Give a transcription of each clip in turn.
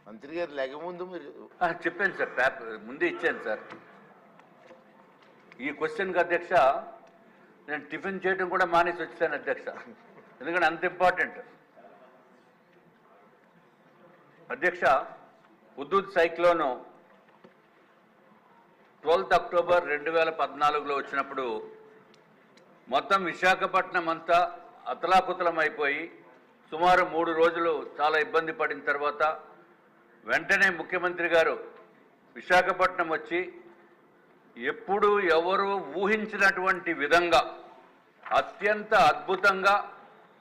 మంత్రి గారు లేక ముందు మీరు చెప్పాను సార్, పేపర్ ముందే ఇచ్చాను సార్. ఈ క్వశ్చన్కి అధ్యక్ష నేను టిఫిన్ చేయడం కూడా మానేసి వచ్చాను అధ్యక్ష, ఎందుకంటే అంత ఇంపార్టెంట్. అధ్యక్ష, హుదూద్ సైక్లోను 12 అక్టోబర్ 2014లో వచ్చినప్పుడు మొత్తం విశాఖపట్నం అంతా అతలాకుతలం అయిపోయి సుమారు 3 రోజులు చాలా ఇబ్బంది పడిన తర్వాత వెంటనే ముఖ్యమంత్రి గారు విశాఖపట్నం వచ్చి ఎప్పుడు ఎవరు ఊహించినటువంటి విధంగా అత్యంత అద్భుతంగా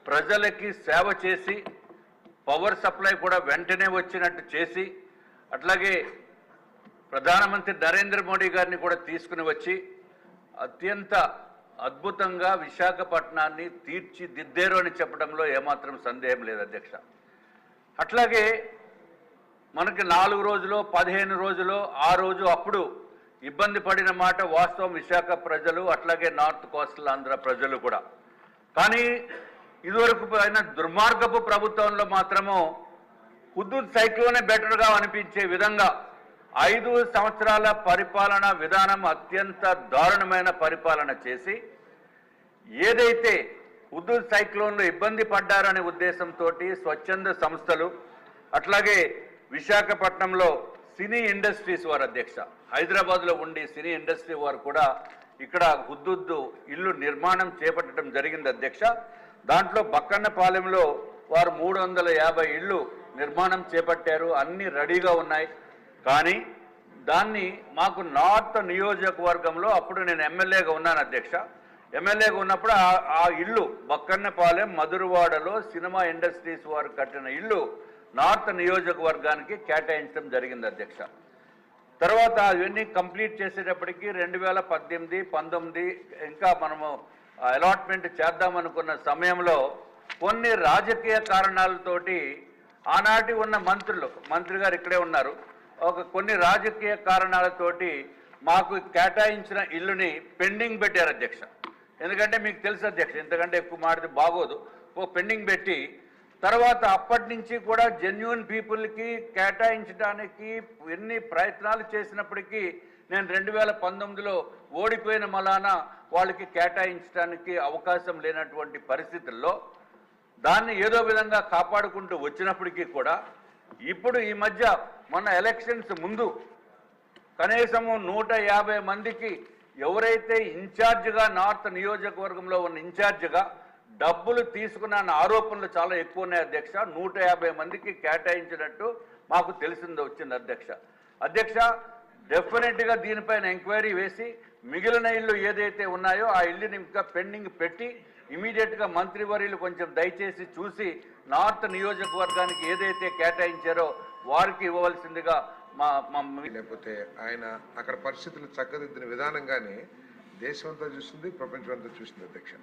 ప్రజలకి సేవ చేసి పవర్ సప్లై కూడా వెంటనే వచ్చినట్టు చేసి, అట్లాగే ప్రధానమంత్రి నరేంద్ర మోడీ గారిని కూడా తీసుకుని వచ్చి అత్యంత అద్భుతంగా విశాఖపట్నాన్ని తీర్చిదిద్దారు అని చెప్పడంలో ఏమాత్రం సందేహం లేదు అధ్యక్ష. అట్లాగే మనకి 4 రోజులు 15 రోజులు ఆ రోజు అప్పుడు ఇబ్బంది పడిన మాట వాస్తవం విశాఖ ప్రజలు, అట్లాగే నార్త్ కోస్టల్ ఆంధ్ర ప్రజలు కూడా. కానీ ఇదివరకు అయిన దుర్మార్గపు ప్రభుత్వంలో మాత్రము హుదూద్ సైక్లోనే బెటర్గా అనిపించే విధంగా 5 సంవత్సరాల పరిపాలన విధానం అత్యంత దారుణమైన పరిపాలన చేసి ఏదైతే హుదూద్ సైక్లోన్లో ఇబ్బంది పడ్డారనే ఉద్దేశంతో స్వచ్ఛంద సంస్థలు, అట్లాగే విశాఖపట్నంలో సినీ ఇండస్ట్రీస్ వారు అధ్యక్ష, హైదరాబాద్లో ఉండి సినీ ఇండస్ట్రీ వారు కూడా ఇక్కడ హుదూద్ ఇల్లు నిర్మాణం చేపట్టడం జరిగింది అధ్యక్ష. దాంట్లో బక్కన్నపాలెంలో వారు 350 ఇళ్ళు నిర్మాణం చేపట్టారు, అన్నీ రెడీగా ఉన్నాయి. కానీ దాన్ని మాకు నార్త్ నియోజకవర్గంలో అప్పుడు నేను ఎమ్మెల్యేగా ఉన్నాను అధ్యక్ష. ఎమ్మెల్యేగా ఉన్నప్పుడు ఆ ఇల్లు బక్కన్నపాలెం మధురవాడలో సినిమా ఇండస్ట్రీస్ వారు కట్టిన ఇల్లు నార్త్ నియోజకవర్గానికి కేటాయించడం జరిగింది అధ్యక్ష. తర్వాత అవన్నీ కంప్లీట్ చేసేటప్పటికి 2018, 19 ఇంకా మనము అలాట్మెంట్ చేద్దామనుకున్న సమయంలో కొన్ని రాజకీయ కారణాలతోటి ఆనాటి ఉన్న మంత్రి గారు ఇక్కడే ఉన్నారు, కొన్ని రాజకీయ కారణాలతోటి మాకు కేటాయించిన ఇల్లుని పెండింగ్ పెట్టారు అధ్యక్ష. ఎందుకంటే మీకు తెలుసు అధ్యక్ష, ఇంతకంటే ఎక్కువ మాడితే బాగోదు, పెండింగ్ పెట్టి తర్వాత అప్పటి నుంచి కూడా జెన్యూన్ పీపుల్కి కేటాయించడానికి ఎన్ని ప్రయత్నాలు చేసినప్పటికీ నేను 2019లో ఓడిపోయిన మలానా వాళ్ళకి కేటాయించడానికి అవకాశం లేనటువంటి పరిస్థితుల్లో దాన్ని ఏదో విధంగా కాపాడుకుంటూ వచ్చినప్పటికీ కూడా ఇప్పుడు ఈ మధ్య మొన్న ఎలక్షన్స్ ముందు కనీసము 150 మందికి ఎవరైతే ఇన్ఛార్జిగా నార్త్ నియోజకవర్గంలో ఉన్న ఇన్ఛార్జిగా డబ్బులు తీసుకున్న ఆరోపణలు చాలా ఎక్కువ ఉన్నాయి అధ్యక్ష. 150 మందికి కేటాయించినట్టు మాకు వచ్చింది అధ్యక్ష. డెఫినెట్గా దీనిపైన ఎంక్వైరీ వేసి మిగిలిన ఇల్లు ఏదైతే ఉన్నాయో ఆ ఇల్లుని ఇంకా పెండింగ్ పెట్టి ఇమీడియట్గా మంత్రివర్యులు కొంచెం దయచేసి చూసి నార్త్ నియోజకవర్గానికి ఏదైతే కేటాయించారో వారికి ఇవ్వవలసిందిగా లేకపోతే ఆయన అక్కడ పరిస్థితులు చక్కదిద్దిన విధానంగానే దేశమంతా చూసింది, ప్రపంచం అంతా చూసింది అధ్యక్ష.